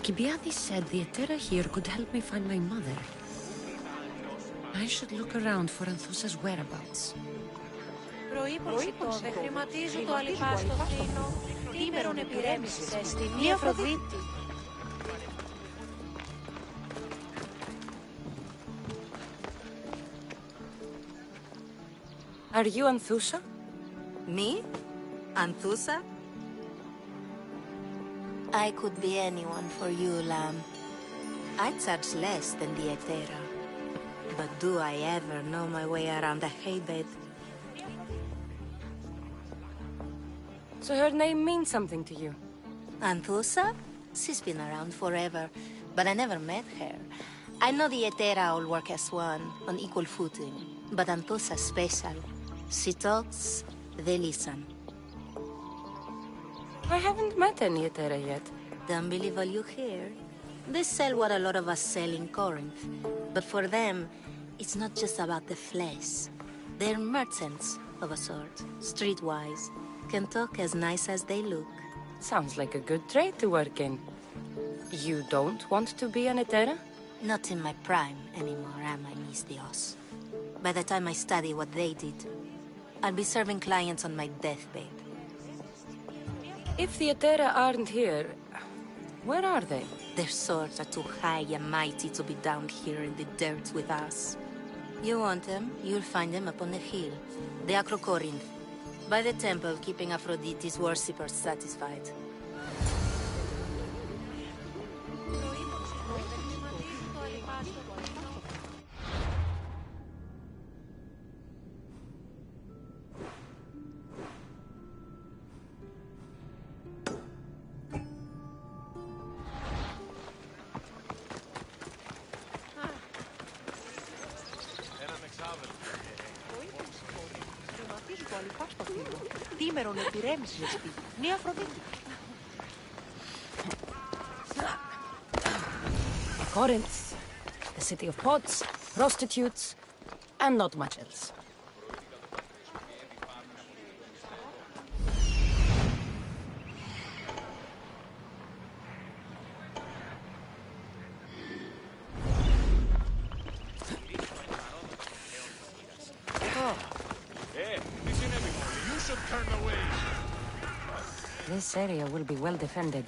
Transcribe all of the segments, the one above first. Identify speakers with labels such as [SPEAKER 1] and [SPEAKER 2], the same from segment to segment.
[SPEAKER 1] Alcibiades said the Etera here could help me find my mother. I should look around for Anthusa's whereabouts.
[SPEAKER 2] Προϋποσιτό, δε χρηματίζω το αλιπάστο φθήνο.Ήμερον επιρέμησης εστιν, η Αφροδίτη.
[SPEAKER 1] Are you Anthusa?
[SPEAKER 3] Me? Anthusa? I could be anyone for you, Lamb. I charge less than the Etera. But do I ever know my way around a haybed?
[SPEAKER 1] So her name means something to you?
[SPEAKER 3] Anthusa? She's been around forever, but I never met her. I know the Etera all work as one, on equal footing. But Anthusa's special. She talks, they listen.
[SPEAKER 1] I haven't met any Etera yet.
[SPEAKER 3] Don't believe all you hear. They sell what a lot of us sell in Corinth. But for them, it's not just about the flesh. They're merchants, of a sort, streetwise. Can talk as nice as they look.
[SPEAKER 1] Sounds like a good trade to work in. You don't want to be an Etera?
[SPEAKER 3] Not in my prime anymore, am I, Miss Dios? By the time I study what they did, I'll be serving clients on my deathbed.
[SPEAKER 1] If the Etera aren't here, where are they?
[SPEAKER 3] Their swords are too high and mighty to be down here in the dirt with us. You want them, you'll find them up on the hill. The Acro Corinth. By the temple, keeping Aphrodite's worshippers satisfied.Ήμερον
[SPEAKER 2] επιρέμησης εστιν, η Αφροδίτη.
[SPEAKER 1] Corinth, the city of pots, prostitutes, and not much else. This area will be well defended.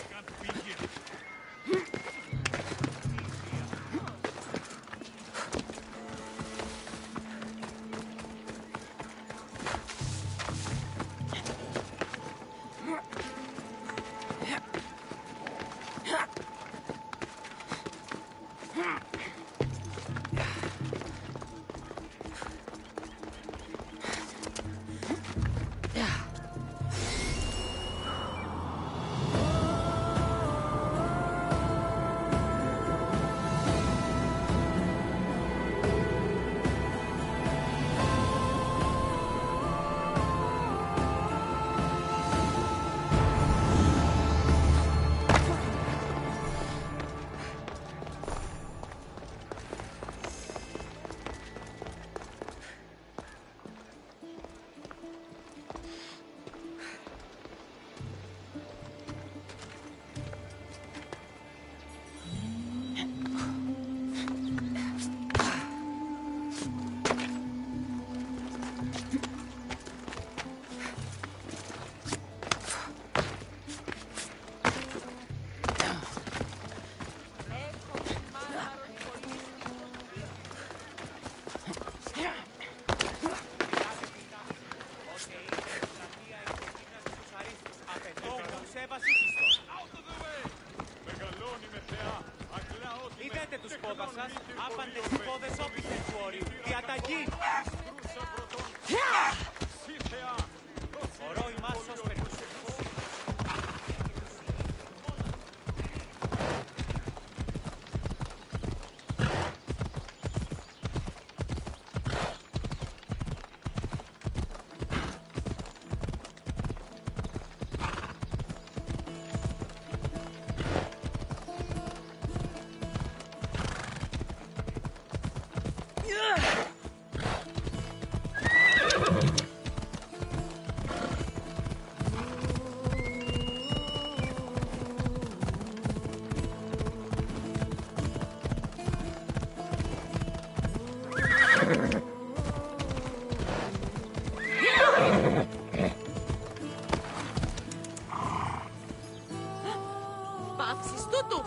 [SPEAKER 1] Παύσεις τούτου!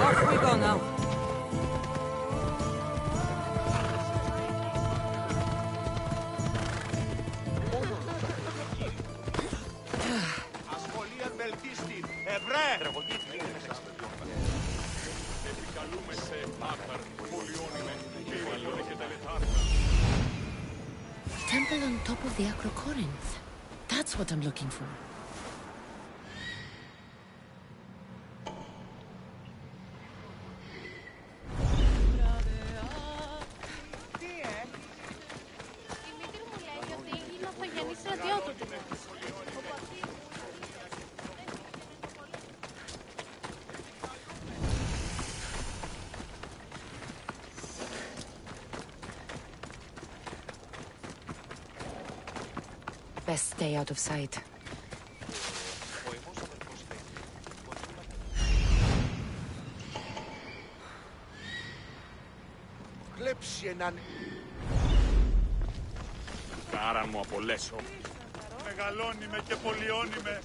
[SPEAKER 4] Off we go now.
[SPEAKER 5] Ασχολία βελτίστη. Ευρέ!
[SPEAKER 1] Temple on top of the Acrocorinth. That's what I'm looking for.
[SPEAKER 2] Η μήτρη μου λέει ότι είναι αυτογενής στρατιώτης.
[SPEAKER 1] Best stay out of sight.
[SPEAKER 5] Κλέψει έναν...
[SPEAKER 6] Κάραν μου απολέσω.
[SPEAKER 7] Μεγαλώνει με και πολιώνει με,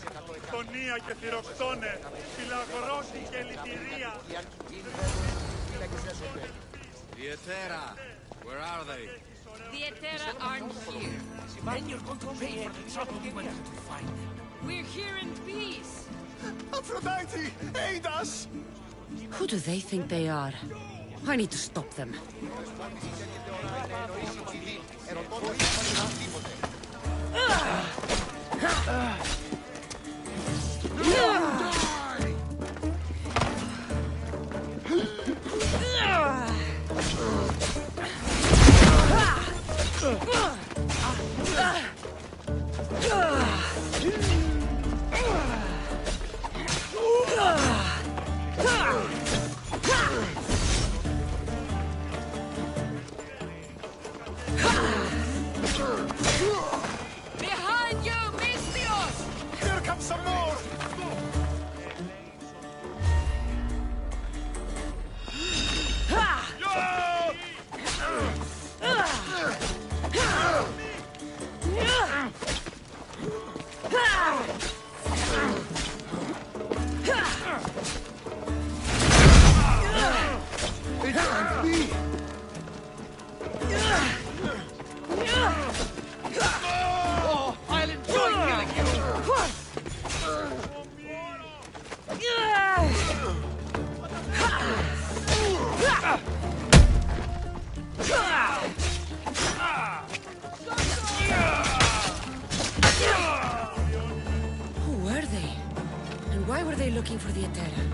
[SPEAKER 7] τονία και θυροξώνε, φυλαγρώση και λυτηρία.
[SPEAKER 8] Dietera, where are they?
[SPEAKER 4] The Etera aren't here.
[SPEAKER 9] Then you're going to pay for the trouble you went to find them.
[SPEAKER 4] We're here in peace.
[SPEAKER 5] Aphrodite, aid us!
[SPEAKER 1] Who do they think they are? I need to stop them.
[SPEAKER 4] Behind you, Mystios!
[SPEAKER 5] Here comes some more! It can't be!
[SPEAKER 9] Oh, I'll enjoy killing you!
[SPEAKER 1] Who were they? And why were they looking for the Etera?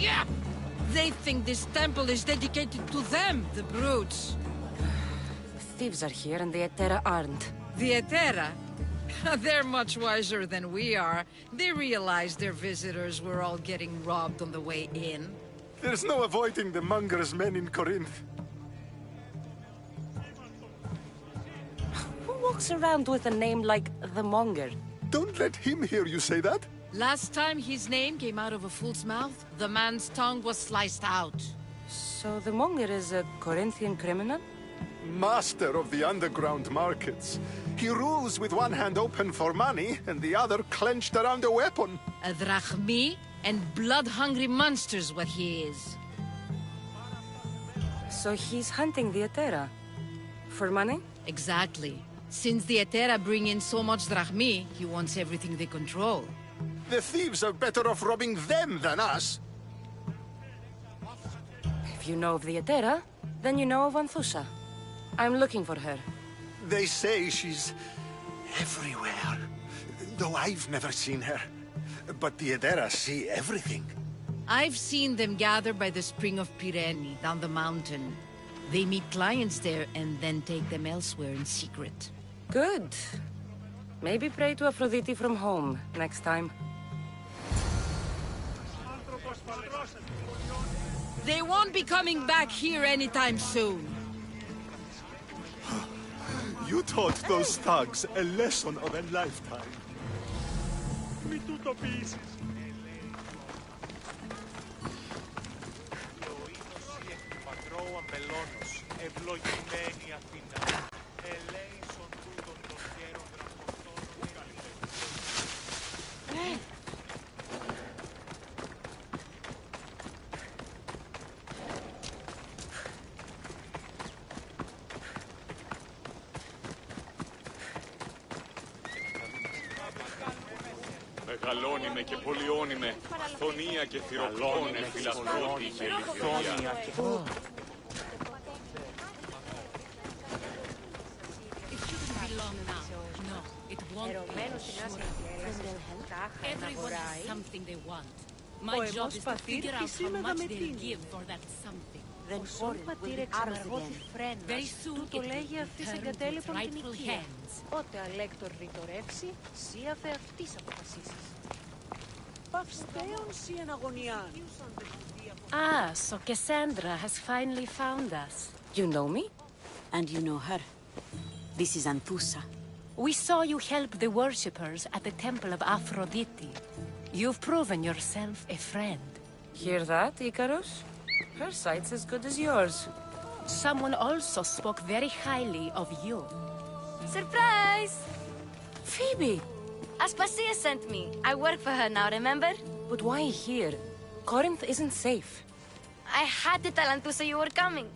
[SPEAKER 4] Yeah! They think this temple is dedicated to them, the brutes.
[SPEAKER 1] Thieves are here and the Etera aren't.
[SPEAKER 4] The Etera? They're much wiser than we are. They realized their visitors were all getting robbed on the way in.
[SPEAKER 5] There's no avoiding the monger's men in Corinth.
[SPEAKER 1] Who walks around with a name like the Monger?
[SPEAKER 5] Don't let him hear you say that.
[SPEAKER 4] Last time his name came out of a fool's mouth, the man's tongue was sliced out.
[SPEAKER 1] So the Monger is a Corinthian criminal?
[SPEAKER 5] Master of the underground markets. He rules with one hand open for money and the other clenched around a weapon.
[SPEAKER 4] A drachmi and blood-hungry monster's what he is.
[SPEAKER 1] So he's hunting the Etera? For money?
[SPEAKER 4] Exactly. Since the Etera bring in so much drachmi, he wants everything they control.
[SPEAKER 5] The thieves are better off robbing them than us.
[SPEAKER 1] If you know of the Etera, then you know of Anthusha. I'm looking for her.
[SPEAKER 5] They say she's everywhere, though I've never seen her. But the Edera see everything.
[SPEAKER 4] I've seen them gather by the spring of Pirene, down the mountain. They meet clients there and then take them elsewhere in secret.
[SPEAKER 10] Good. Maybe pray to Aphrodite from home next time.
[SPEAKER 4] They won't be coming back here anytime soon.
[SPEAKER 5] You taught those thugs a lesson of a lifetime.
[SPEAKER 7] Μη τούτο ποιήσεις. Ευλογημένη Αθηνά, ελέησον τούτων των χέρων γραμμωτών καλυπτών.
[SPEAKER 6] Μεγαλώνει και πολιώνει με, χθονία και θηροκτώνε, φιλαθρότη και λιθιονιά.
[SPEAKER 1] Everyone has something they want. My job is to figure out how much they'll give for that something.
[SPEAKER 2] Ο Σον πατήρ εξαναργώθη φρένας, τούτο λέγει αυτής εγκατέλειπον την οικία. Ότε αλέκτορ ρητορεύσει, σύαφε αυτής αποφασίσεις.
[SPEAKER 11] Παυστέων σι εν αγωνιάν.
[SPEAKER 1] Ah, so Cassandra has finally found us.
[SPEAKER 10] You know me?
[SPEAKER 11] And you know her. This is Anthusa.
[SPEAKER 1] We saw you help the worshippers at the temple of Aphrodite. You've proven yourself a friend.
[SPEAKER 10] Hear that, Icarus? Her sight's as good as yours.
[SPEAKER 1] Someone also spoke very highly of you.
[SPEAKER 12] Surprise!
[SPEAKER 10] Phoebe!
[SPEAKER 12] Aspasia sent me. I work for her now, remember?
[SPEAKER 10] But why here? Corinth isn't safe.
[SPEAKER 12] I had to tell Anthusa you were coming.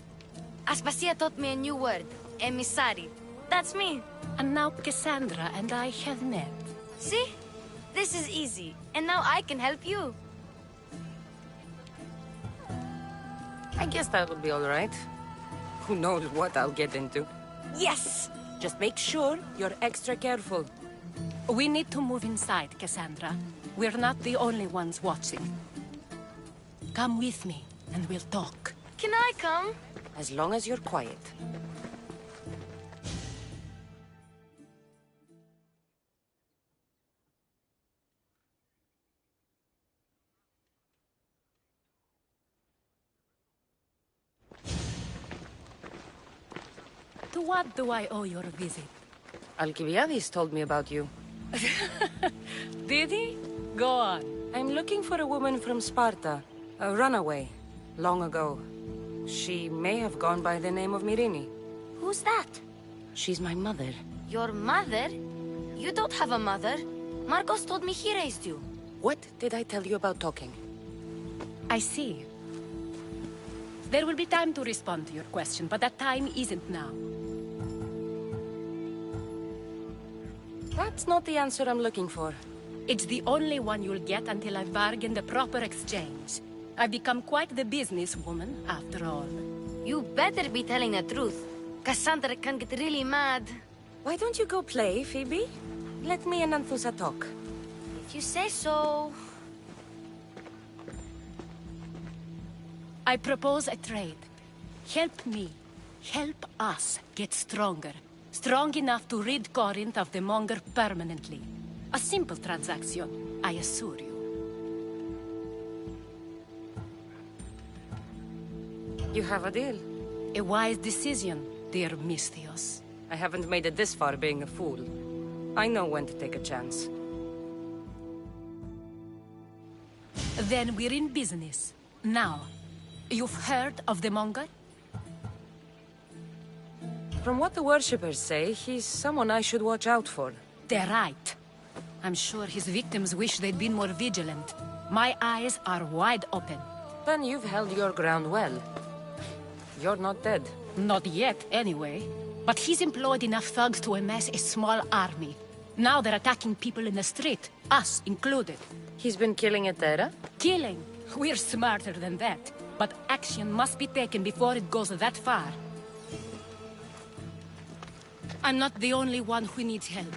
[SPEAKER 12] Aspasia taught me a new word. Emissary. That's me.
[SPEAKER 1] And now Cassandra and I have met.
[SPEAKER 12] See? This is easy. And now I can help you.
[SPEAKER 10] I guess that will be all right. Who knows what I'll get into.
[SPEAKER 12] Yes!
[SPEAKER 10] Just make sure you're extra careful.
[SPEAKER 1] We need to move inside, Cassandra. We're not the only ones watching. Come with me, and we'll talk.
[SPEAKER 12] Can I come?
[SPEAKER 10] As long as you're quiet.
[SPEAKER 1] To what do I owe your visit?
[SPEAKER 10] Alcibiades told me about you.
[SPEAKER 1] Did he? Go on.
[SPEAKER 10] I'm looking for a woman from Sparta, a runaway, long ago. She may have gone by the name of Myrine.
[SPEAKER 12] Who's that?
[SPEAKER 10] She's my mother.
[SPEAKER 12] Your mother? You don't have a mother. Marcos told me he raised you.
[SPEAKER 10] What did I tell you about talking?
[SPEAKER 1] I see. There will be time to respond to your question, but that time isn't now.
[SPEAKER 10] That's not the answer I'm looking for.
[SPEAKER 1] It's the only one you'll get until I've bargained the proper exchange. I've become quite the businesswoman, after all.
[SPEAKER 12] You better be telling the truth. Cassandra can get really mad.
[SPEAKER 10] Why don't you go play, Phoebe? Let me and Anthusa talk.
[SPEAKER 12] If you say so...
[SPEAKER 1] I propose a trade. Help me. Help us get stronger. Strong enough to rid Corinth of the Monger permanently. A simple transaction, I assure you.
[SPEAKER 10] You have a deal.
[SPEAKER 1] A wise decision, dear Misthios.
[SPEAKER 10] I haven't made it this far being a fool. I know when to take a chance.
[SPEAKER 1] Then we're in business. Now, you've heard of the Monger?
[SPEAKER 10] From what the worshippers say, he's someone I should watch out for.
[SPEAKER 1] They're right. I'm sure his victims wish they'd been more vigilant. My eyes are wide open.
[SPEAKER 10] Then you've held your ground well. You're not dead.
[SPEAKER 1] Not yet, anyway. But he's employed enough thugs to amass a small army. Now they're attacking people in the street, us included.
[SPEAKER 10] He's been killing at Terra?
[SPEAKER 1] Killing? We're smarter than that. But action must be taken before it goes that far. I'm not the only one who needs help.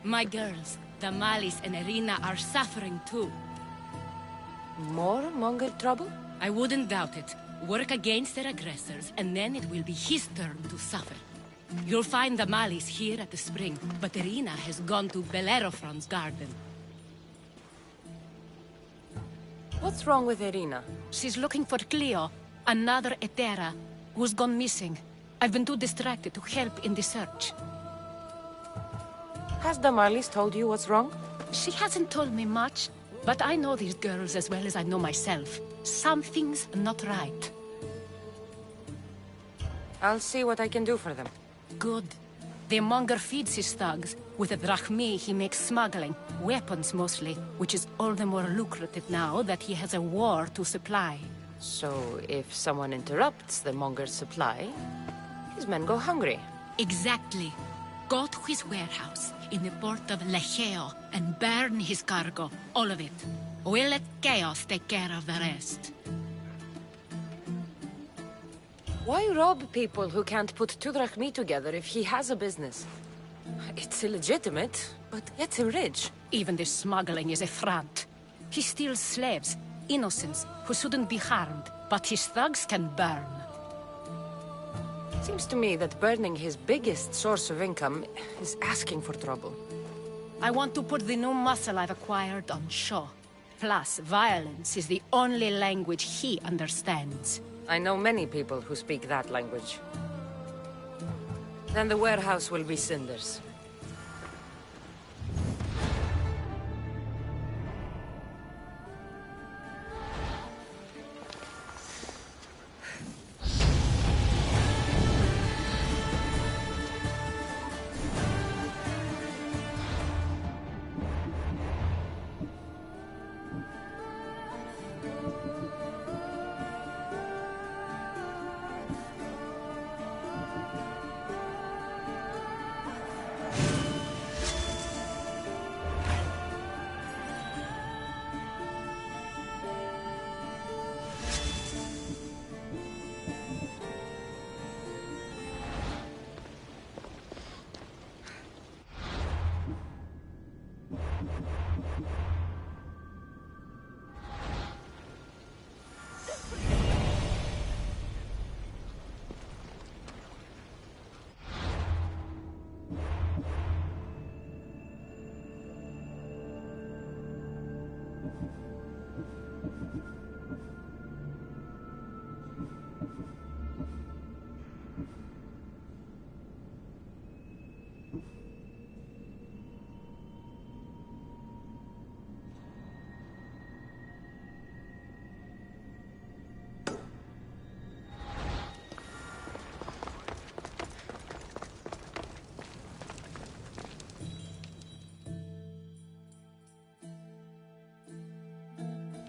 [SPEAKER 1] My girls, Damalis and Irina, are suffering too.
[SPEAKER 10] More Monger trouble?
[SPEAKER 1] I wouldn't doubt it. Work against their aggressors, and then it will be his turn to suffer. You'll find the Malis here at the spring, but Irina has gone to Bellerophon's garden.
[SPEAKER 10] What's wrong with Irina?
[SPEAKER 1] She's looking for Cleo, another Etera, who's gone missing. I've been too distracted to help in the search.
[SPEAKER 10] Has Damalis told you what's wrong?
[SPEAKER 1] She hasn't told me much, but I know these girls as well as I know myself. Something's not right.
[SPEAKER 10] I'll see what I can do for them.
[SPEAKER 1] Good. The monger feeds his thugs. With the drachmi, he makes smuggling. Weapons, mostly. Which is all the more lucrative now that he has a war to supply.
[SPEAKER 10] So, if someone interrupts the monger's supply, his men go hungry.
[SPEAKER 1] Exactly. Go to his warehouse in the port of Lecheo and burn his cargo. All of it. We'll let chaos take care of the rest.
[SPEAKER 10] Why rob people who can't put 2 drachmi together if he has a business? It's illegitimate, but gets him rich.
[SPEAKER 1] Even the smuggling is a front. He steals slaves, innocents, who shouldn't be harmed, but his thugs can burn.
[SPEAKER 10] Seems to me that burning his biggest source of income is asking for trouble.
[SPEAKER 1] I want to put the new muscle I've acquired on show. Plus, violence is the only language he understands.
[SPEAKER 10] I know many people who speak that language. Then the warehouse will be cinders.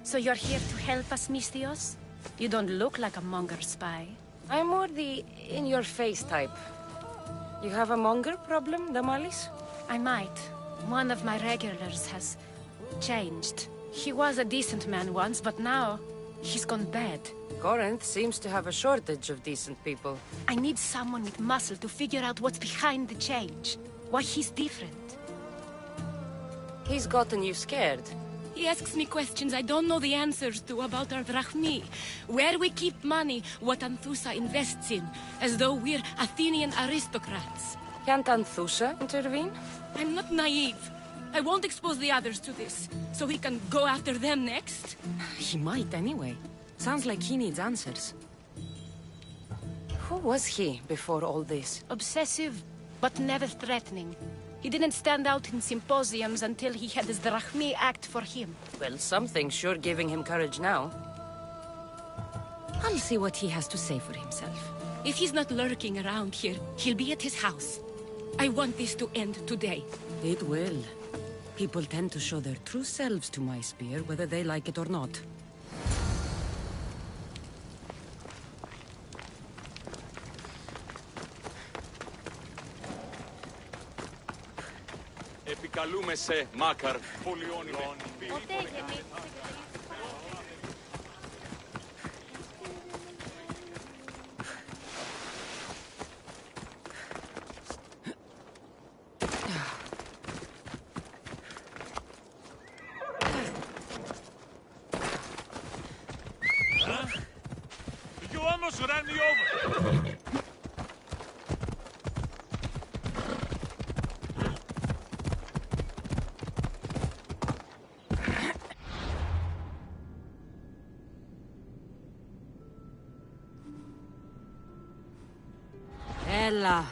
[SPEAKER 1] So you're here to help us, Mystios? You don't look like a monger spy.
[SPEAKER 10] I'm more the in-your-face type. You have a monger problem, Damalis?
[SPEAKER 1] I might. One of my regulars has changed. He was a decent man once, but now he's gone bad.
[SPEAKER 10] Corinth seems to have a shortage of decent people.
[SPEAKER 1] I need someone with muscle to figure out what's behind the change. Why he's different.
[SPEAKER 10] He's gotten you scared.
[SPEAKER 1] He asks me questions I don't know the answers to about our drachmi. Where we keep money, what Anthusa invests in. As though we're Athenian aristocrats.
[SPEAKER 10] Can't Anthusa intervene?
[SPEAKER 1] I'm not naive. I won't expose the others to this. So he can go after them next?
[SPEAKER 10] He might anyway. Sounds like he needs answers. Who was he before all this?
[SPEAKER 1] Obsessive, but never threatening. He didn't stand out in symposiums until he had his drachmi act for him.
[SPEAKER 10] Well, something's sure giving him courage now. I'll see what he has to say for himself.
[SPEAKER 1] If he's not lurking around here, he'll be at his house. I want this to end today.
[SPEAKER 10] It will. People tend to show their true selves to my spear, whether they like it or not.
[SPEAKER 6] Επικαλούμε σε Μάκαρ, πολυώνυμε.
[SPEAKER 9] be over.
[SPEAKER 10] Ella.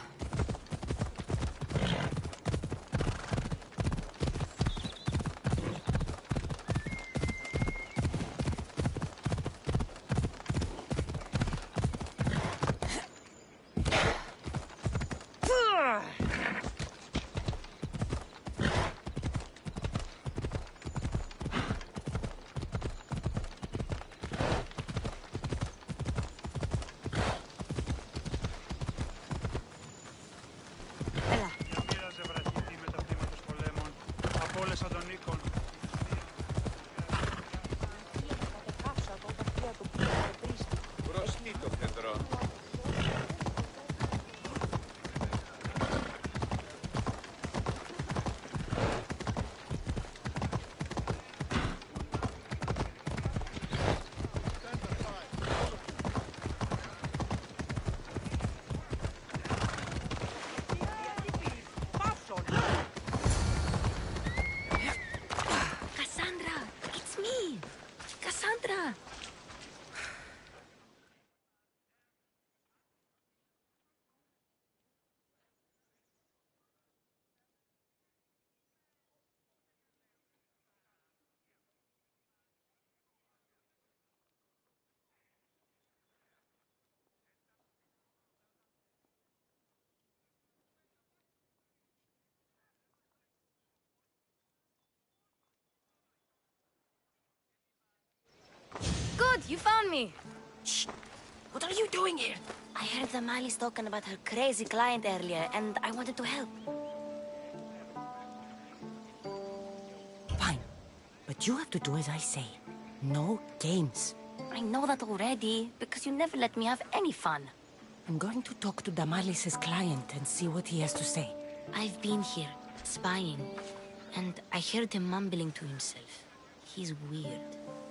[SPEAKER 12] Good, you found me.
[SPEAKER 10] Shh! What are you doing here?
[SPEAKER 12] I heard Damali's talking about her crazy client earlier, and I wanted to help.
[SPEAKER 10] Fine. But you have to do as I say. No games.
[SPEAKER 12] I know that already, because you never let me have any fun.
[SPEAKER 10] I'm going to talk to Damalis's client and see what he has to say.
[SPEAKER 12] I've been here, spying, and I heard him mumbling to himself. He's weird.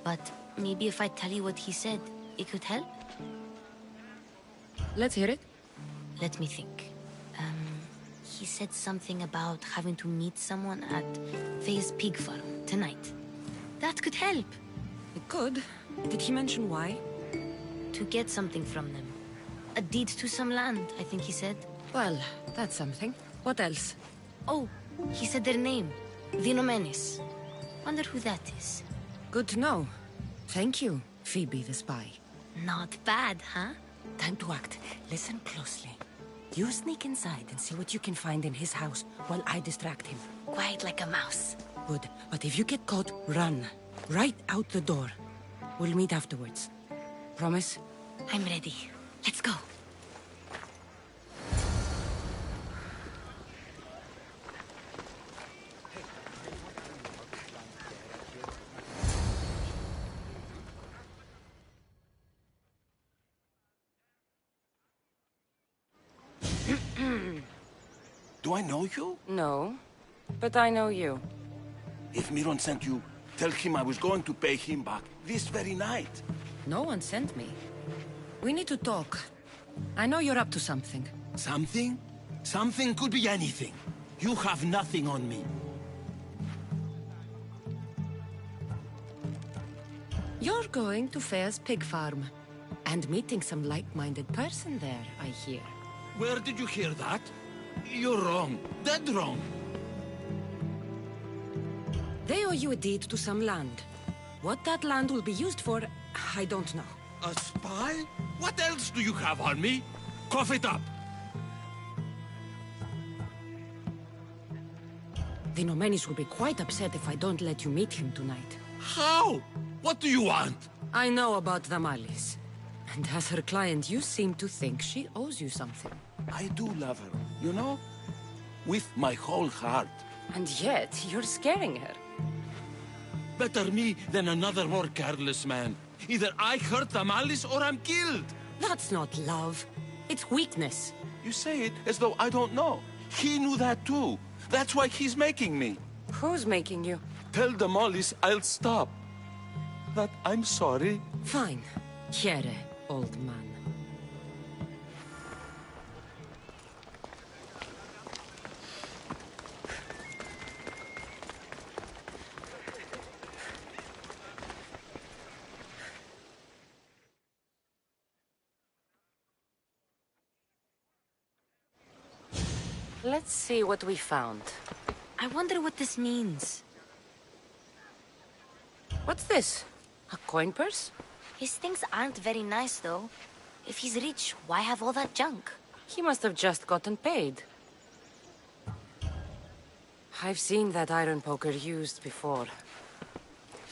[SPEAKER 12] But maybe if I tell you what he said, it could help?
[SPEAKER 10] Let's hear it.
[SPEAKER 12] Let me think. He said something about having to meet someone at Faye's pig farm tonight. That could help.
[SPEAKER 10] It could. Did he mention why?
[SPEAKER 12] To get something from them. A deed to some land, I think he said.
[SPEAKER 10] Well, that's something. What else?
[SPEAKER 12] Oh, he said their name. Vinomenes. Wonder who that is.
[SPEAKER 10] Good to know. Thank you, Phoebe the spy.
[SPEAKER 12] Not bad, huh?
[SPEAKER 10] Time to act. Listen closely. You sneak inside and see what you can find in his house while I distract him.
[SPEAKER 12] Quiet like a mouse.
[SPEAKER 10] Good. But if you get caught, run. Right out the door. We'll meet afterwards. Promise?
[SPEAKER 12] I'm ready. Let's go.
[SPEAKER 9] Do I know you?
[SPEAKER 10] No, but I know you.
[SPEAKER 9] If Miron sent you, tell him I was going to pay him back this very night.
[SPEAKER 10] No one sent me. We need to talk. I know you're up to something.
[SPEAKER 9] Something? Something could be anything. You have nothing on me.
[SPEAKER 10] You're going to Fair's pig farm. And meeting some like-minded person there, I hear.
[SPEAKER 9] Where did you hear that? You're wrong. Dead wrong.
[SPEAKER 10] They owe you a deed to some land. What that land will be used for, I don't know.
[SPEAKER 9] A spy? What else do you have on me? Cough it up.
[SPEAKER 10] The Nomenis will be quite upset if I don't let you meet him tonight.
[SPEAKER 9] How? What do you want?
[SPEAKER 10] I know about Damalis. And as her client, you seem to think she owes you something.
[SPEAKER 9] I do love her, you know? With my whole heart.
[SPEAKER 10] And yet, you're scaring her.
[SPEAKER 9] Better me than another more careless man. Either I hurt Damalis or I'm killed.
[SPEAKER 10] That's not love. It's weakness.
[SPEAKER 9] You say it as though I don't know. He knew that too. That's why he's making me.
[SPEAKER 10] Who's making you?
[SPEAKER 9] Tell Damalis I'll stop. That I'm sorry.
[SPEAKER 10] Fine. Here, old man. Let's see what we found.
[SPEAKER 12] I wonder what this means.
[SPEAKER 10] What's this? A coin purse?
[SPEAKER 12] His things aren't very nice, though. If he's rich, why have all that junk?
[SPEAKER 10] He must have just gotten paid. I've seen that iron poker used before.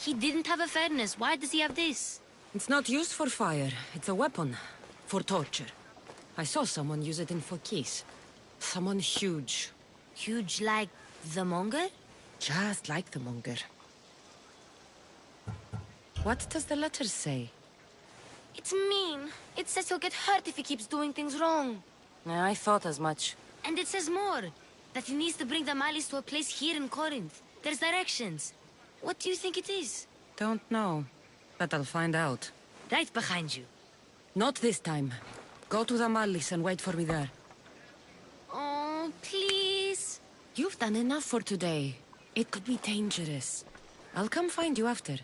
[SPEAKER 12] He didn't have a furnace. Why does he have this?
[SPEAKER 10] It's not used for fire. It's a weapon. For torture. I saw someone use it in Fokis. Someone huge.
[SPEAKER 12] Huge like the Monger?
[SPEAKER 10] Just like the Monger. What does the letter say?
[SPEAKER 12] It's mean. It says he'll get hurt if he keeps doing things wrong.
[SPEAKER 10] I thought as much.
[SPEAKER 12] And it says more. That he needs to bring the Malis to a place here in Corinth. There's directions. What do you think it is?
[SPEAKER 10] Don't know. But I'll find out.
[SPEAKER 12] Right behind you.
[SPEAKER 10] Not this time. Go to the Malis and wait for me there.
[SPEAKER 12] Oh, please.
[SPEAKER 10] You've done enough for today. It could be dangerous. I'll come find you after.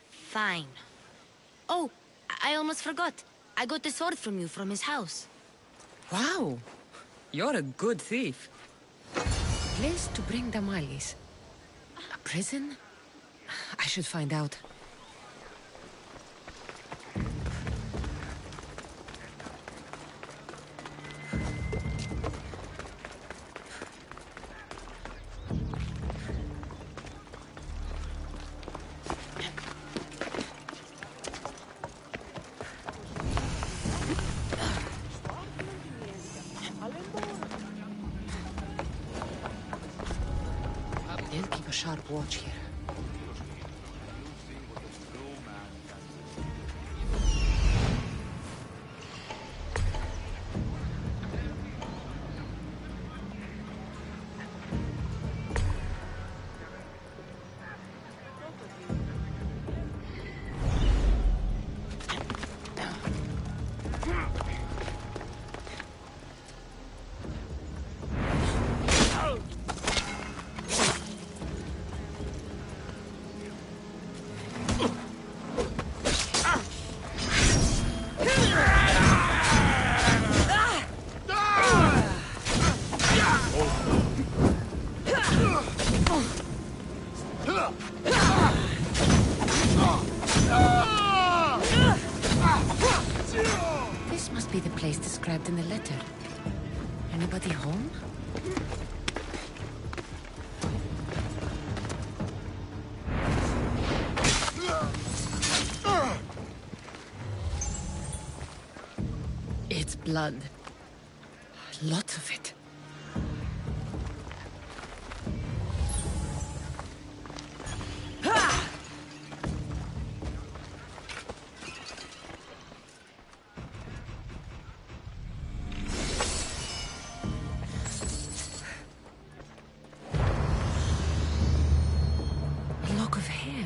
[SPEAKER 12] Fine. Oh, I almost forgot. I got the sword from you from his house.
[SPEAKER 10] Wow. You're a good thief. Place to bring the Malis. A prison? I should find out. They'll keep a sharp watch here. This must be the place described in the letter. Anybody home? It's blood. Lots of it. A lock of hair.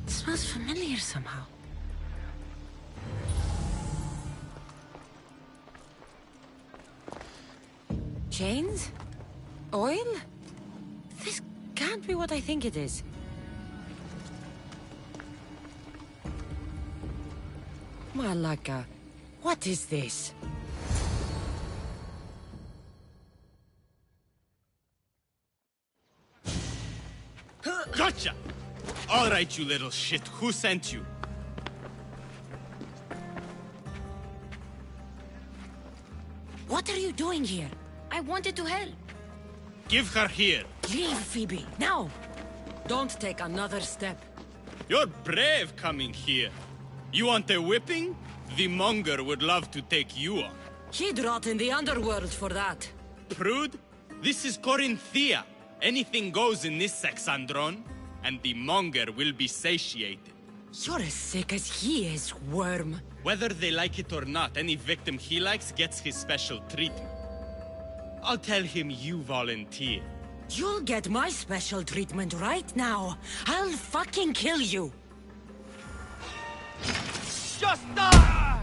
[SPEAKER 10] It smells familiar somehow. Chains? Oil? This can't be what I think it is. Malaka, what is this?
[SPEAKER 13] Gotcha! All right, you little shit. Who sent you?
[SPEAKER 10] What are you doing here?
[SPEAKER 12] I wanted to help.
[SPEAKER 13] Give her here.
[SPEAKER 10] Leave, Phoebe, now! Don't take another step.
[SPEAKER 13] You're brave coming here. You want a whipping? The Monger would love to take you on.
[SPEAKER 10] He'd rot in the underworld for that.
[SPEAKER 13] Prude, this is Corinthia. Anything goes in this Sexandron, and the Monger will be satiated.
[SPEAKER 10] You're as sick as he is, worm.
[SPEAKER 13] Whether they like it or not, any victim he likes gets his special treatment. I'll tell him you volunteer.
[SPEAKER 10] You'll get my special treatment right now. I'll fucking kill you.
[SPEAKER 13] Just die!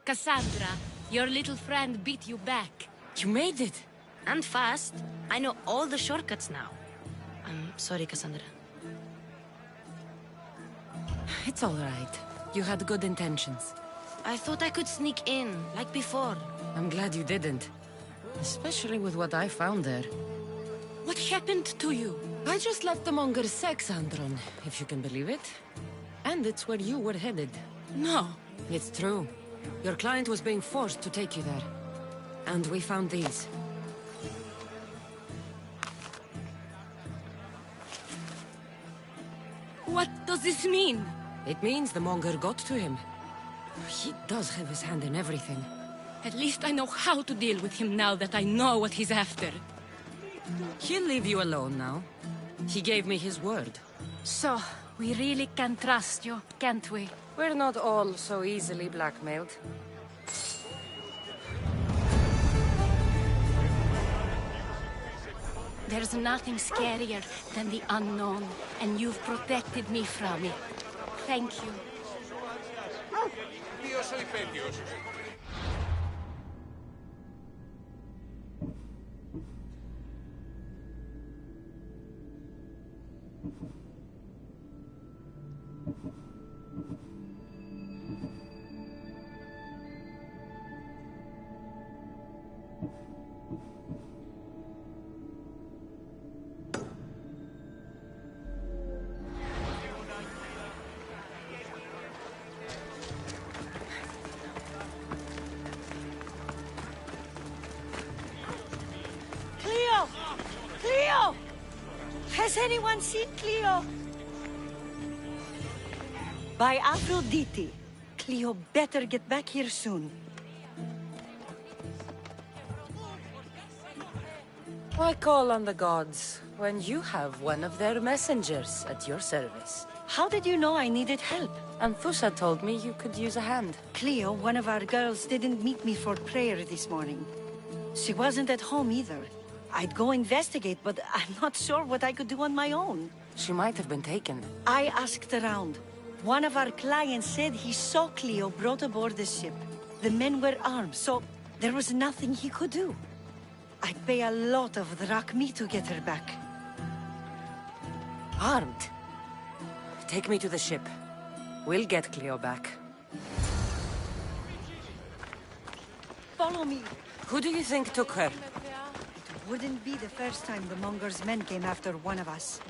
[SPEAKER 1] Cassandra, your little friend beat you back.
[SPEAKER 10] You made it.
[SPEAKER 12] And fast. I know all the shortcuts now. I'm sorry, Cassandra.
[SPEAKER 10] It's all right. You had good intentions.
[SPEAKER 12] I thought I could sneak in, like before.
[SPEAKER 10] I'm glad you didn't. Especially with what I found there.
[SPEAKER 1] What happened to you?
[SPEAKER 10] I just left the monger's sex, Andron, if you can believe it. And it's where you were headed.
[SPEAKER 1] No.
[SPEAKER 10] It's true. Your client was being forced to take you there. And we found these.
[SPEAKER 1] What does this mean?
[SPEAKER 10] It means the monger got to him. He does have his hand in everything.
[SPEAKER 1] At least I know how to deal with him now that I know what he's after.
[SPEAKER 10] He'll leave you alone now. He gave me his word.
[SPEAKER 1] So, we really can trust you, can't we?
[SPEAKER 10] We're not all so easily blackmailed.
[SPEAKER 1] There's nothing scarier than the unknown, and you've protected me from it. Thank you.
[SPEAKER 2] Cleo! Has anyone seen Cleo? By Aphrodite. Cleo better get back here soon.
[SPEAKER 10] Why call on the gods when you have one of their messengers at your service?
[SPEAKER 2] How did you know I needed help?
[SPEAKER 10] Anthusa told me you could use a hand.
[SPEAKER 2] Cleo, one of our girls, didn't meet me for prayer this morning. She wasn't at home either. I'd go investigate, but I'm not sure what I could do on my own.
[SPEAKER 10] She might have been taken.
[SPEAKER 2] I asked around. One of our clients said he saw Cleo brought aboard the ship. The men were armed, so there was nothing he could do. I'd pay a lot of drachmi to get her back.
[SPEAKER 10] Armed? Take me to the ship. We'll get Cleo back.
[SPEAKER 2] Follow me.
[SPEAKER 10] Who do you think took her?
[SPEAKER 2] It wouldn't be the first time the Monger's men came after one of us.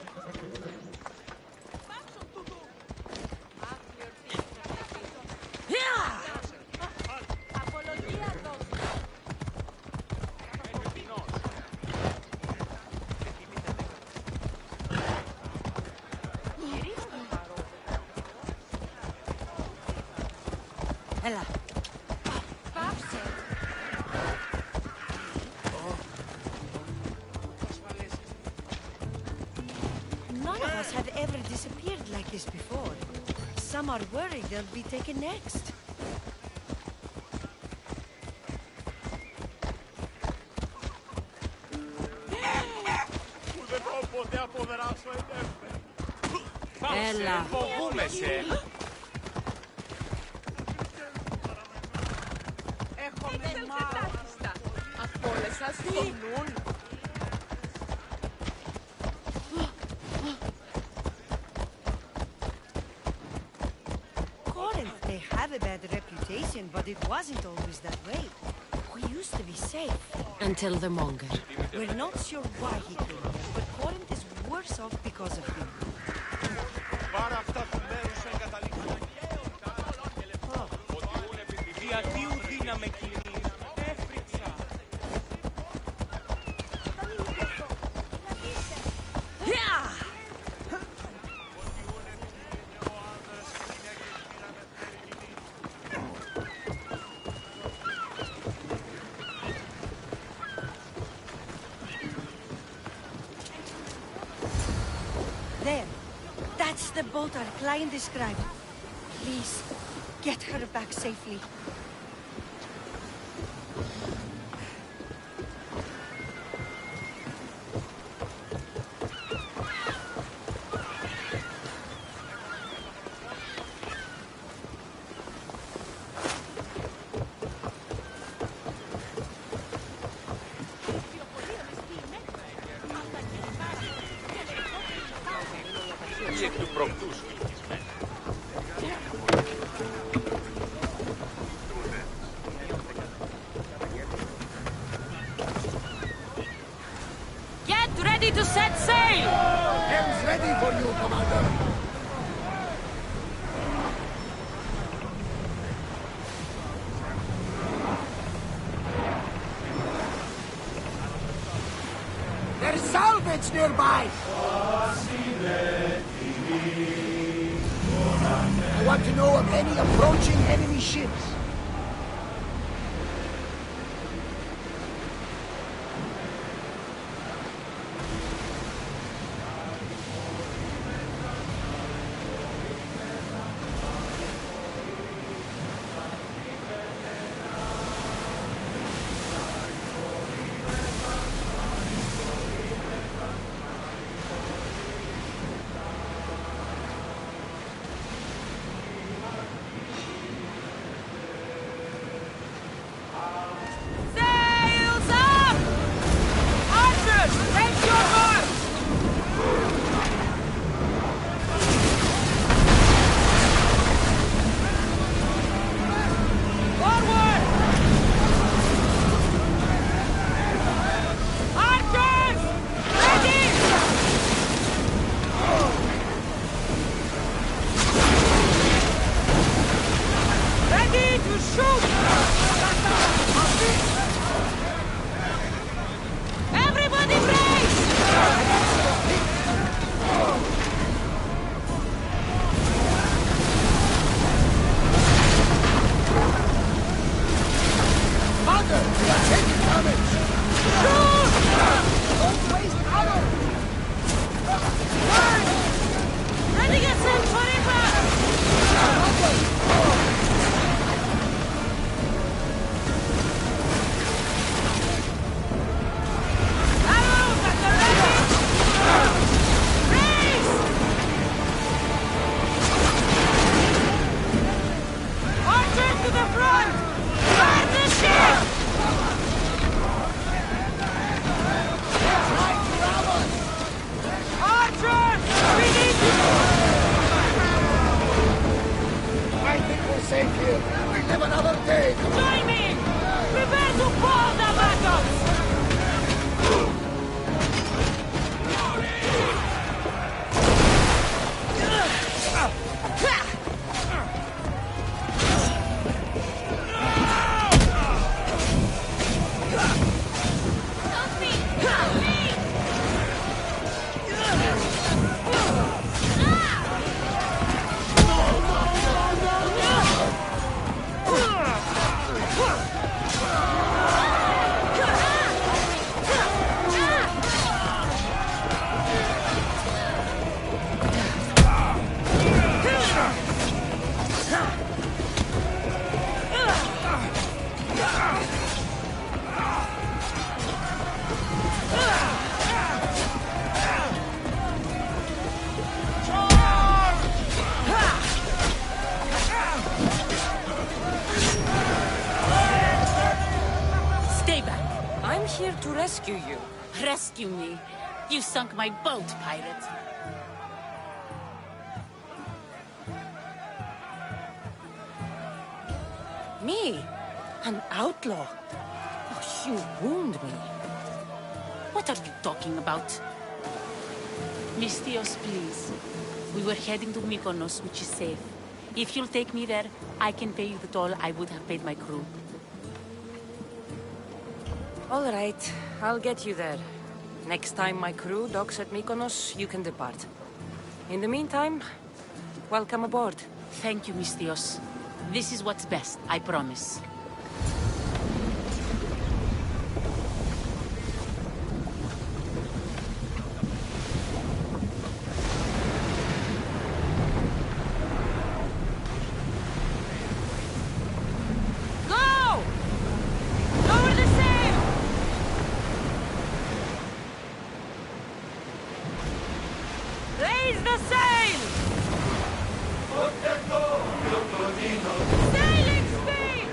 [SPEAKER 2] Ella. None of us have ever disappeared like this before. Some are worried they'll be taken next.
[SPEAKER 10] Ella.
[SPEAKER 2] Corinth, they have a bad reputation, but it wasn't always that way. We used to be safe.
[SPEAKER 10] Until the monger.
[SPEAKER 2] We're not sure why he came, but Corinth is worse off because of him. There. That's the boat our client described. Please, get her back safely.
[SPEAKER 6] ή εκ του προκτούς γλυκισμένου.
[SPEAKER 1] Get ready to set sail!
[SPEAKER 14] Helm's ready for you, Commander. There's salvage nearby! I want to know of any approaching enemy ships.
[SPEAKER 1] Sails up! Archers, take your mark! Forward! Archers! Ready! Ready to shoot! Everybody brace!
[SPEAKER 14] Commander, we are taking damage!
[SPEAKER 1] Shoot!
[SPEAKER 14] Don't waste arrows!
[SPEAKER 1] Ready yourself for impact! Arrows at the ready! Race! Archers to the front! Guard the ship! Archers! We need you!
[SPEAKER 14] I think we're safe here. We live another day, Commander.
[SPEAKER 1] Join me! Prepare to board the battles! Help me! Help me! Stay back. I'm here to rescue you. Rescue me? You sunk my boat, pirate. Me? An outlaw? Oh, you wound me. What are you talking about? Mystios, please. We were heading to Mykonos, which is safe. If you'll take me there, I can pay you the toll I would have paid my crew.
[SPEAKER 10] All right, I'll get you there. Next time my crew docks at Mykonos, you can depart. In the meantime, welcome aboard.
[SPEAKER 1] Thank you, Mystios. This is what's best, I promise. Go! Lower the sail! Raise the sail! Sailing speed!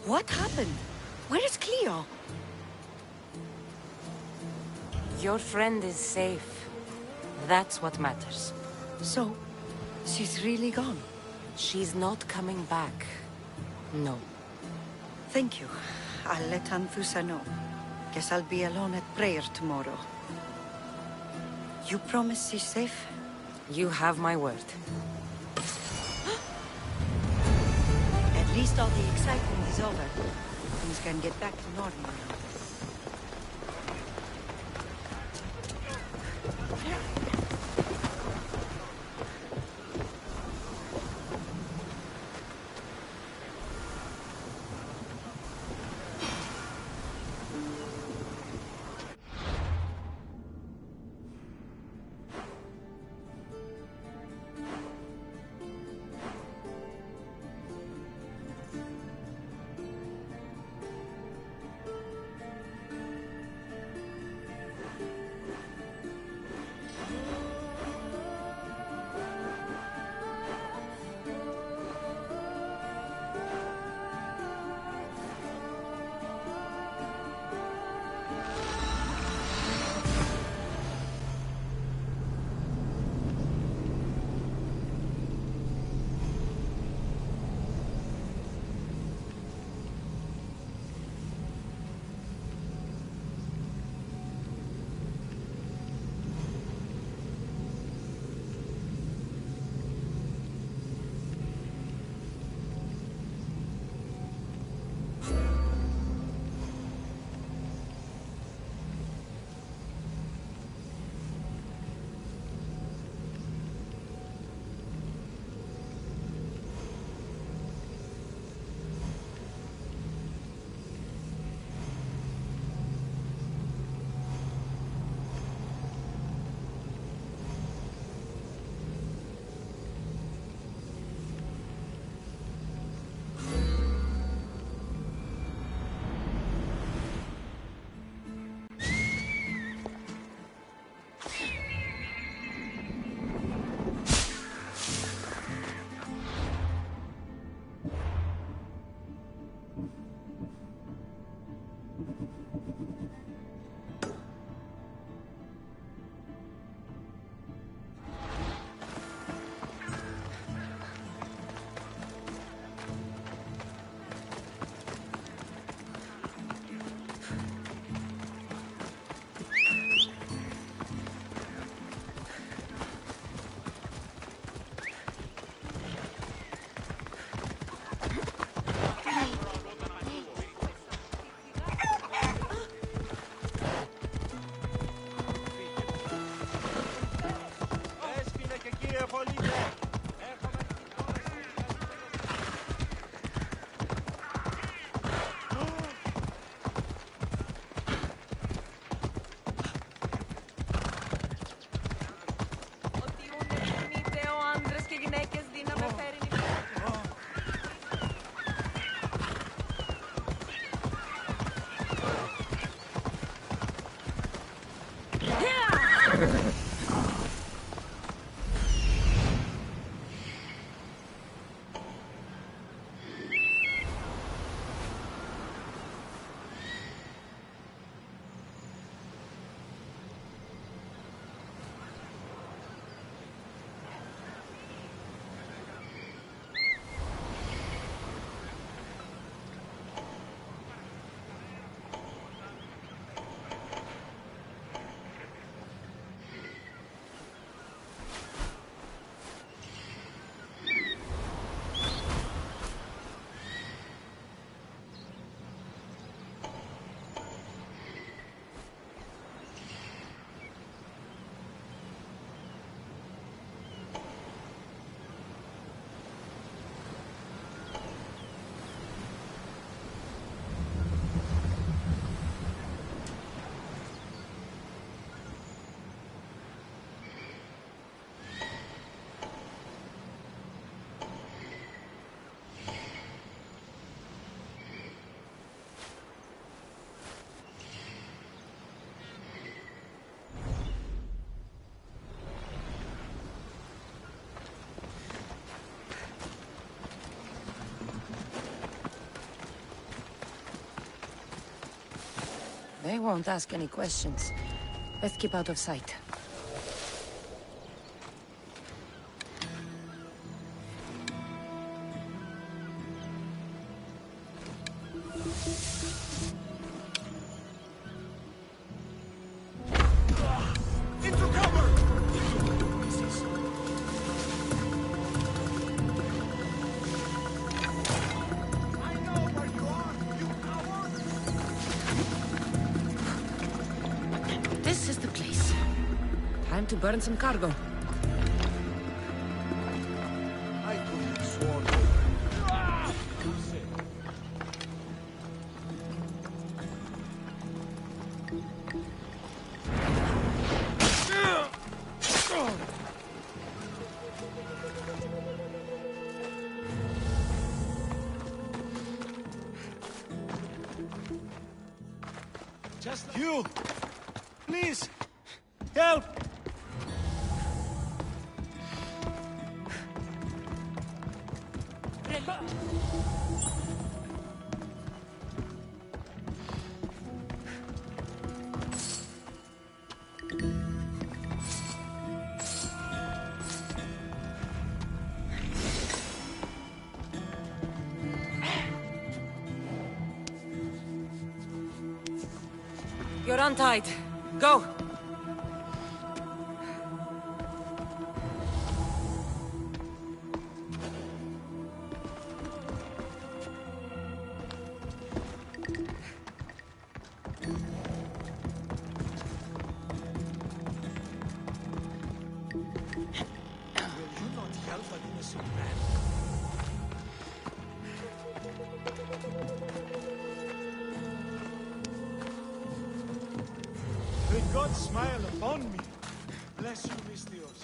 [SPEAKER 2] What happened? Where is Cleo?
[SPEAKER 10] Your friend is safe. That's what matters.
[SPEAKER 2] So, she's really gone?
[SPEAKER 10] She's not coming back. No.
[SPEAKER 2] Thank you. I'll let Anthusa know. Guess I'll be alone at prayer tomorrow. You promise she's safe?
[SPEAKER 10] You have my word.
[SPEAKER 2] At least all the excitement is over. Things can get back to normal now.
[SPEAKER 10] won't ask any questions. Let's keep out of sight.
[SPEAKER 14] Into cover! I know where you are, you coward!
[SPEAKER 10] This is the place. Time to burn some cargo.
[SPEAKER 14] I could have sworn.
[SPEAKER 7] Just you! Please! Help!
[SPEAKER 10] You're untied. Go!
[SPEAKER 7] May God smile upon me. Bless you, Mistios.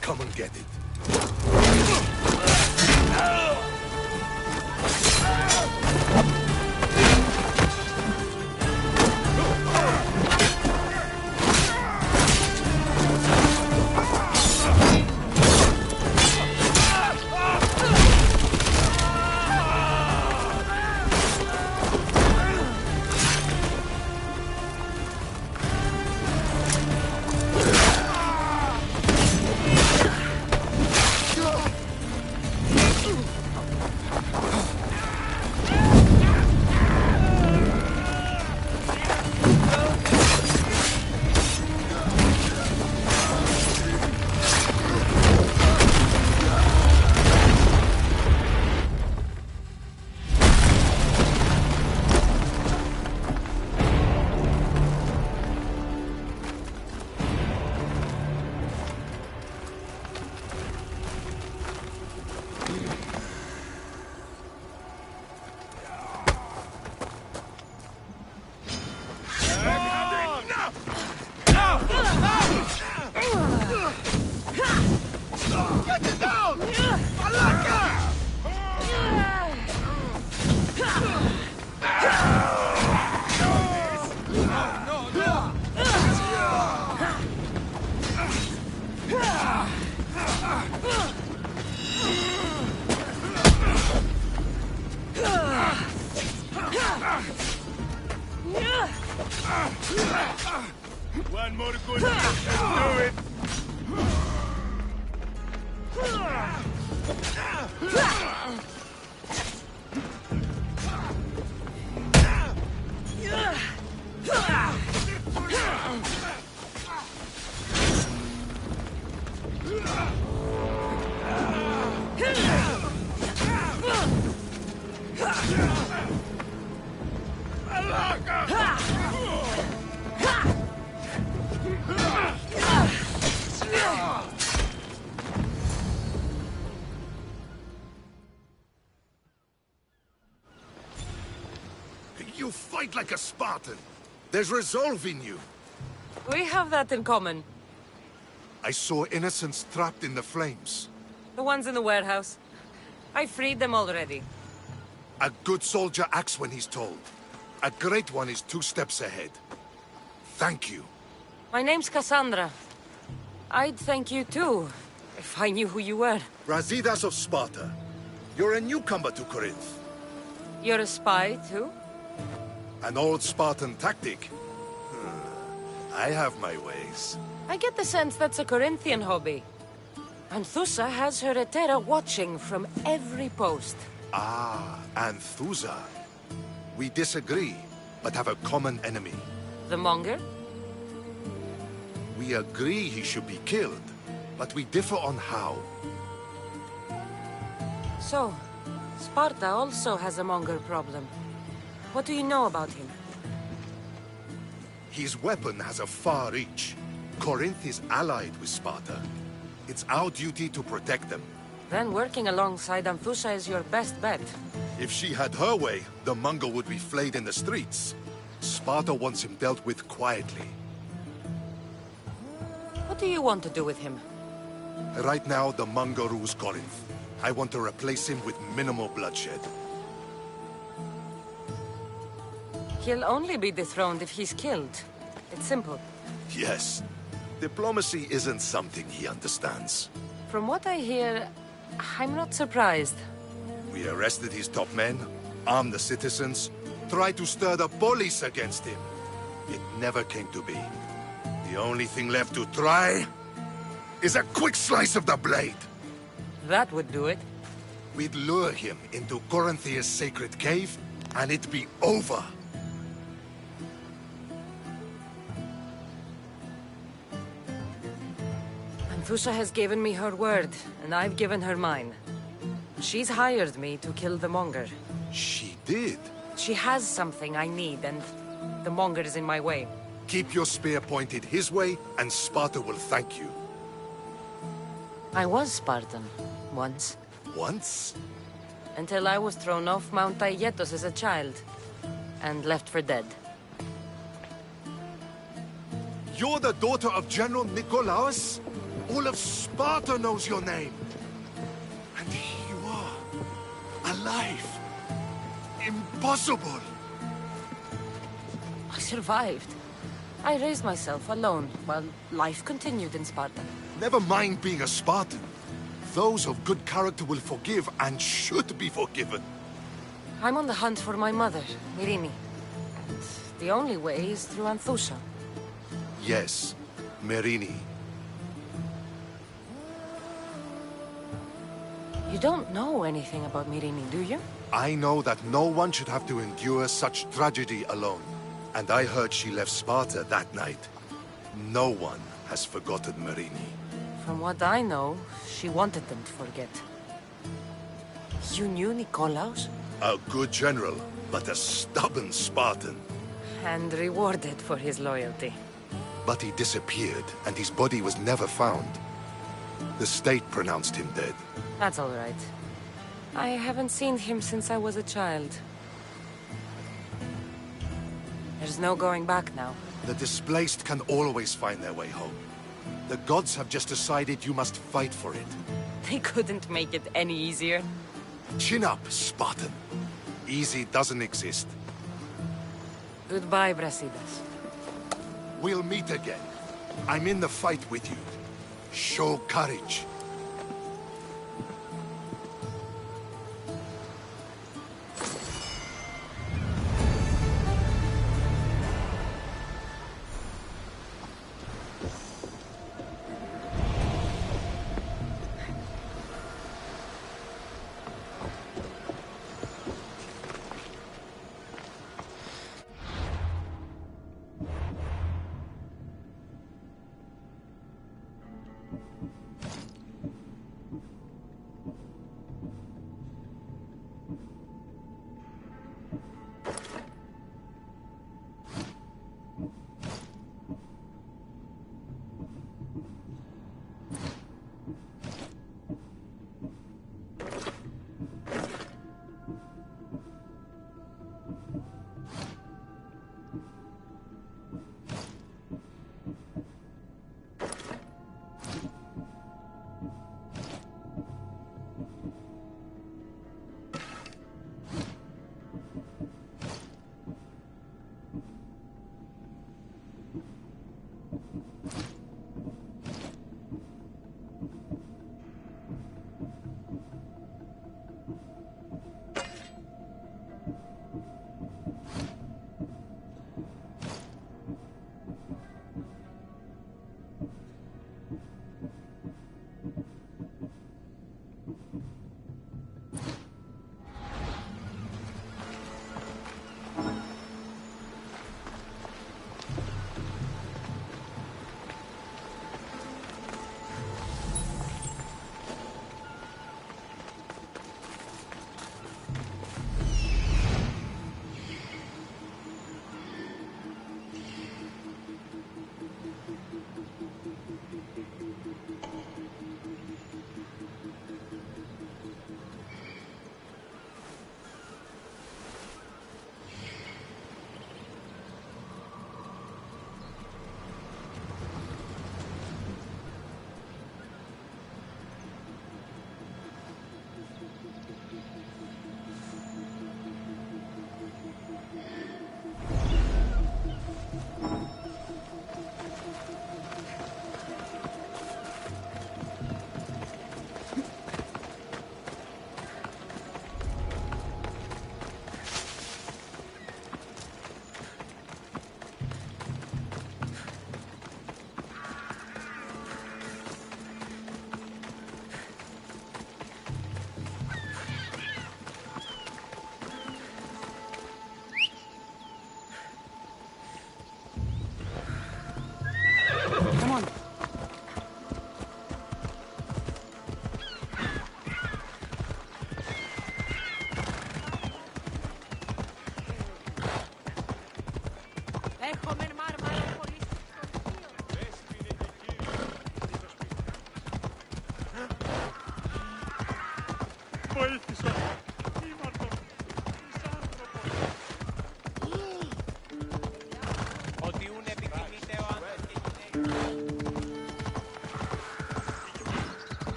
[SPEAKER 14] Come and get it. Get it down! Malaka!
[SPEAKER 7] One more good do it.
[SPEAKER 14] You fight like a Spartan. There's resolve in you.
[SPEAKER 10] We have that in common.
[SPEAKER 14] I saw innocents trapped in the flames.
[SPEAKER 10] The ones in the warehouse. I freed them already.
[SPEAKER 14] A good soldier acts when he's told. A great one is 2 steps ahead. Thank you.
[SPEAKER 10] My name's Cassandra. I'd thank you too, if I knew who you were.
[SPEAKER 14] Brasidas of Sparta. You're a newcomer to Corinth.
[SPEAKER 10] You're a spy too?
[SPEAKER 14] An old Spartan tactic. I have my ways.
[SPEAKER 10] I get the sense that's a Corinthian hobby. Anthusa has her Etera watching from every post.
[SPEAKER 14] Ah, Anthusa. We disagree, but have a common enemy.
[SPEAKER 10] The Monger?
[SPEAKER 14] We agree he should be killed, but we differ on how.
[SPEAKER 10] So, Sparta also has a Monger problem. What do you know about him?
[SPEAKER 14] His weapon has a far reach. Corinth is allied with Sparta. It's our duty to protect them.
[SPEAKER 10] Then working alongside Anthusa is your best bet.
[SPEAKER 14] If she had her way, the Mongol would be flayed in the streets. Sparta wants him dealt with quietly.
[SPEAKER 10] What do you want to do with him?
[SPEAKER 14] Right now, the Mongol rules Corinth. I want to replace him with minimal bloodshed.
[SPEAKER 10] He'll only be dethroned if he's killed. It's simple.
[SPEAKER 14] Yes. Diplomacy isn't something he understands.
[SPEAKER 10] From what I hear, I'm not surprised.
[SPEAKER 14] We arrested his top men, armed the citizens, tried to stir the police against him. It never came to be. The only thing left to try is a quick slice of the blade.
[SPEAKER 10] That would do it.
[SPEAKER 14] We'd lure him into Corinthia's sacred cave, and it'd be over.
[SPEAKER 10] Anthusa has given me her word, and I've given her mine. She's hired me to kill the Monger.
[SPEAKER 14] She did?
[SPEAKER 10] She has something I need, and the Monger is in my way.
[SPEAKER 14] Keep your spear pointed his way, and Sparta will thank you.
[SPEAKER 10] I was Spartan, once.
[SPEAKER 14] Once?
[SPEAKER 10] Until I was thrown off Mount Aietos as a child, and left for dead.
[SPEAKER 14] You're the daughter of General Nikolaos? All of Sparta knows your name. And here you are, alive. Impossible.
[SPEAKER 10] I survived. I raised myself alone, while life continued in Sparta.
[SPEAKER 14] Never mind being a Spartan. Those of good character will forgive and should be forgiven.
[SPEAKER 10] I'm on the hunt for my mother, Myrini. And the only way is through Anthusa.
[SPEAKER 14] Yes, Myrini.
[SPEAKER 10] You don't know anything about Myrini, do you?
[SPEAKER 14] I know that no one should have to endure such tragedy alone. And I heard she left Sparta that night. No one has forgotten Myrini.
[SPEAKER 10] From what I know, she wanted them to forget. You knew Nikolaos?
[SPEAKER 14] A good general, but a stubborn Spartan.
[SPEAKER 10] And rewarded for his loyalty.
[SPEAKER 14] But he disappeared, and his body was never found. The state pronounced him dead.
[SPEAKER 10] That's all right. I haven't seen him since I was a child. There's no going back now.
[SPEAKER 14] The displaced can always find their way home. The gods have just decided you must fight for it.
[SPEAKER 10] They couldn't make it any easier.
[SPEAKER 14] Chin up, Spartan. Easy doesn't exist.
[SPEAKER 10] Goodbye, Brasidas.
[SPEAKER 14] We'll meet again. I'm in the fight with you. Show courage.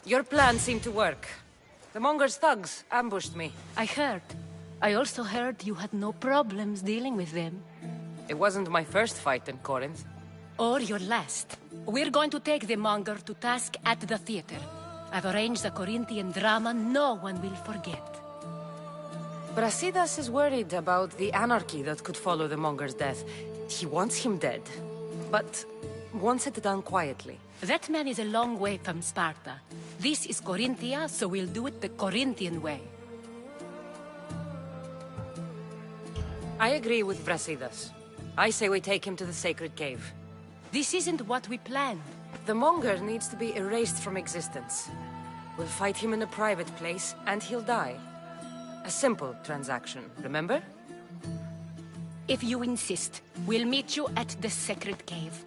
[SPEAKER 10] Your plan seemed to work. The Monger's thugs ambushed me.
[SPEAKER 1] I heard. I also heard you had no problems dealing with them.
[SPEAKER 10] It wasn't my first fight in Corinth.
[SPEAKER 1] Or your last. We're going to take the Monger to task at the theater. I've arranged a Corinthian drama no one will forget.
[SPEAKER 10] Brasidas is worried about the anarchy that could follow the Monger's death. He wants him dead, but wants it done quietly.
[SPEAKER 1] That man is a long way from Sparta. This is Corinthia, so we'll do it the Corinthian way.
[SPEAKER 10] I agree with Brasidas. I say we take him to the sacred cave.
[SPEAKER 1] This isn't what we planned.
[SPEAKER 10] The Monger needs to be erased from existence. We'll fight him in a private place, and he'll die. A simple transaction, remember?
[SPEAKER 1] If you insist, we'll meet you at the sacred cave.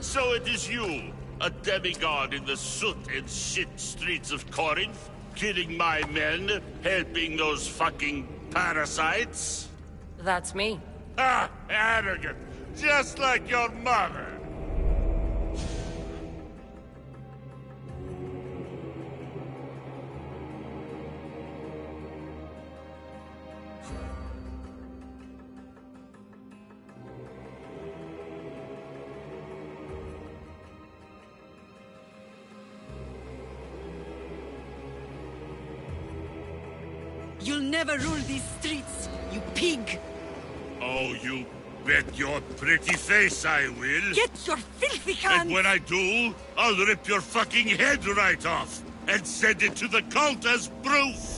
[SPEAKER 15] So it is you, a demigod in the soot and shit streets of Corinth, killing my men, helping those fucking parasites?
[SPEAKER 10] That's me.
[SPEAKER 15] Ah, arrogant, just like your mother.
[SPEAKER 2] You'll never rule these streets, you pig!
[SPEAKER 15] Oh, you bet your pretty face I will.
[SPEAKER 2] Get your filthy hands!
[SPEAKER 15] And when I do, I'll rip your fucking head right off and send it to the cult as proof!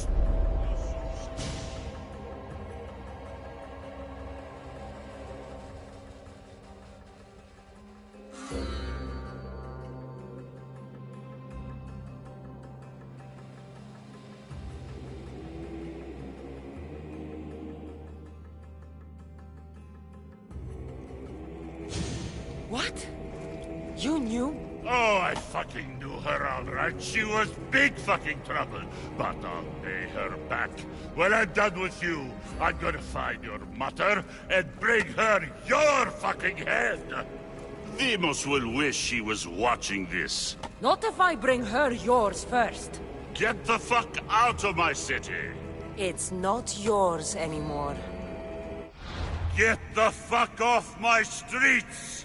[SPEAKER 10] What? You knew?
[SPEAKER 15] Oh, I fucking knew her all right. She was big fucking trouble. But I'll pay her back. When I'm done with you, I'm gonna find your mother and bring her your fucking head. Demos will wish she was watching this.
[SPEAKER 10] Not if I bring her yours first.
[SPEAKER 15] Get the fuck out of my city.
[SPEAKER 10] It's not yours anymore.
[SPEAKER 15] Get the fuck off my streets!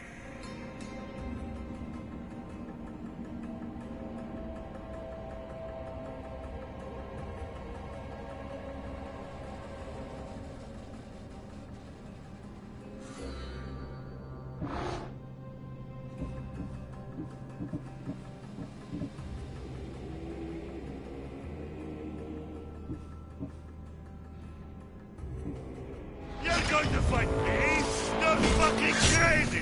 [SPEAKER 15] going to fight me? You're fucking crazy!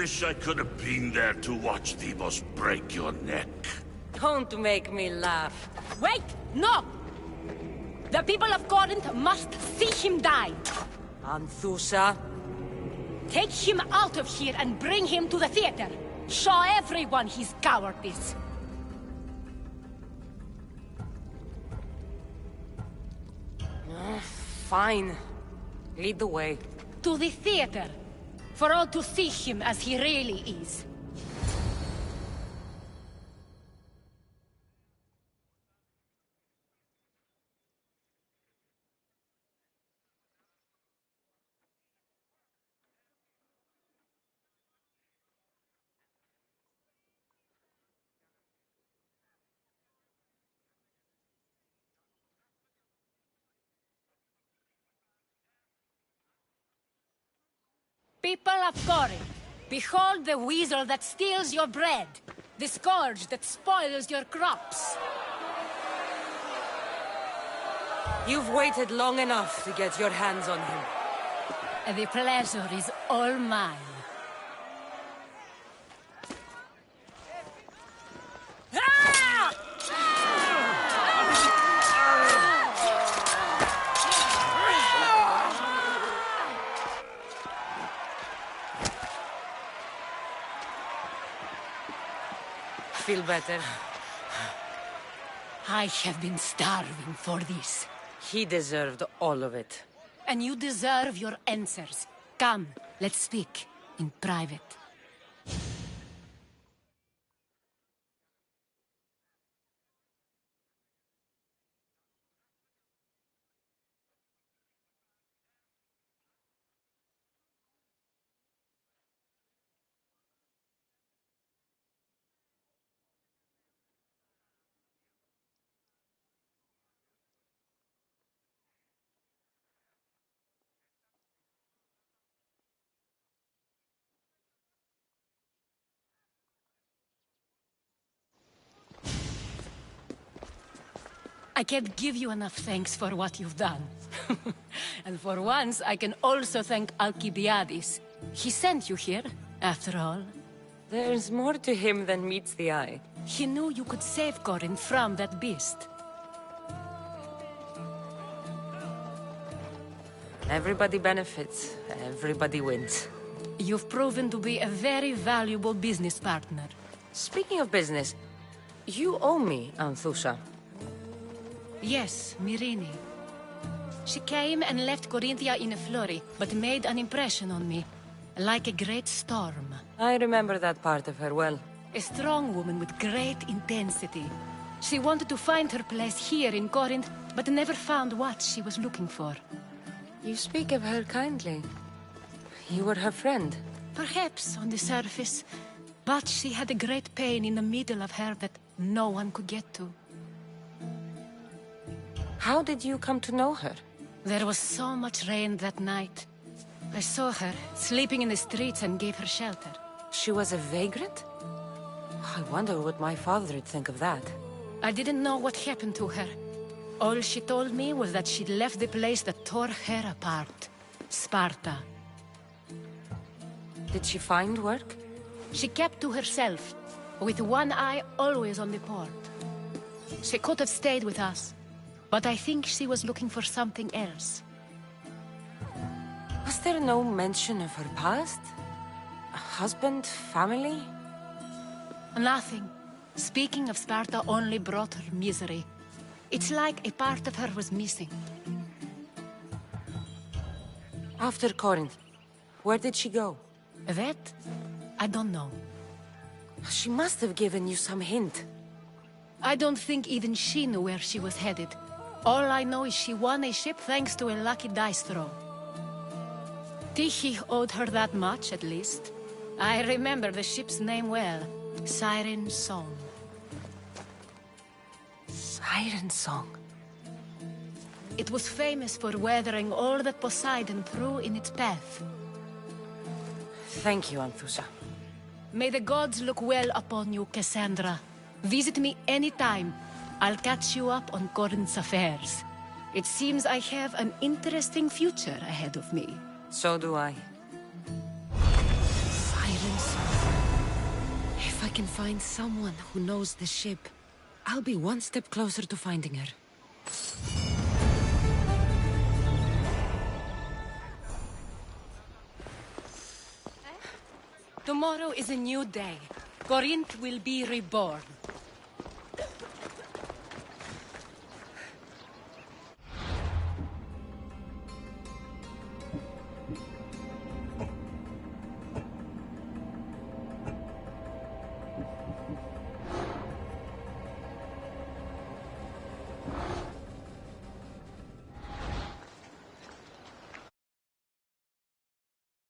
[SPEAKER 15] Wish I could have been there to watch Demos break your neck.
[SPEAKER 1] Don't make me laugh. Wait! No! The people of Corinth must see him die.
[SPEAKER 2] Anthusa?
[SPEAKER 1] Take him out of here and bring him to the theater. Show everyone his cowardice.
[SPEAKER 10] Fine. Lead the way.
[SPEAKER 1] To the theater. For all to see him as he really is. People of Corinth, behold the weasel that steals your bread, the scourge that spoils your crops.
[SPEAKER 10] You've waited long enough to get your hands on him.
[SPEAKER 1] The pleasure is all mine.
[SPEAKER 10] Feel better?
[SPEAKER 1] I have been starving for this.
[SPEAKER 10] He deserved all of it.
[SPEAKER 1] And you deserve your answers. Come, let's speak in private. I can't give you enough thanks for what you've done. And for once, I can also thank Alcibiades. He sent you here, after all.
[SPEAKER 10] There's more to him than meets the eye.
[SPEAKER 1] He knew you could save Corinth from that beast.
[SPEAKER 10] Everybody benefits, everybody wins.
[SPEAKER 1] You've proven to be a very valuable business partner.
[SPEAKER 10] Speaking of business, you owe me, Anthusha.
[SPEAKER 1] Yes, Myrine. She came and left Corinthia in a flurry, but made an impression on me. Like a great storm.
[SPEAKER 10] I remember that part of her well.
[SPEAKER 1] A strong woman with great intensity. She wanted to find her place here in Corinth, but never found what she was looking for.
[SPEAKER 10] You speak of her kindly. You were her friend.
[SPEAKER 1] Perhaps on the surface, but she had a great pain in the middle of her that no one could get to.
[SPEAKER 10] How did you come to know her?
[SPEAKER 1] There was so much rain that night. I saw her, sleeping in the streets, and gave her shelter.
[SPEAKER 10] She was a vagrant? I wonder what my father would think of that.
[SPEAKER 1] I didn't know what happened to her. All she told me was that she'd left the place that tore her apart. Sparta.
[SPEAKER 10] Did she find work?
[SPEAKER 1] She kept to herself, with one eye always on the port. She could have stayed with us, but I think she was looking for something else.
[SPEAKER 10] Was there no mention of her past? A husband, family?
[SPEAKER 1] Nothing. Speaking of Sparta only brought her misery. It's like a part of her was missing.
[SPEAKER 10] After Corinth, where did she go?
[SPEAKER 1] That? I don't know.
[SPEAKER 10] She must have given you some hint.
[SPEAKER 1] I don't think even she knew where she was headed. All I know is she won a ship thanks to a lucky dice throw. Tyche owed her that much, at least. I remember the ship's name well. Siren Song.
[SPEAKER 10] Siren Song?
[SPEAKER 1] It was famous for weathering all that Poseidon threw in its path.
[SPEAKER 10] Thank you, Anthusha.
[SPEAKER 1] May the gods look well upon you, Cassandra. Visit me anytime. I'll catch you up on Corinth's affairs. It seems I have an interesting future ahead of me.
[SPEAKER 10] So do I.
[SPEAKER 1] Silence.
[SPEAKER 10] If I can find someone who knows the ship, I'll be one step closer to finding her.
[SPEAKER 1] Tomorrow is a new day. Corinth will be reborn.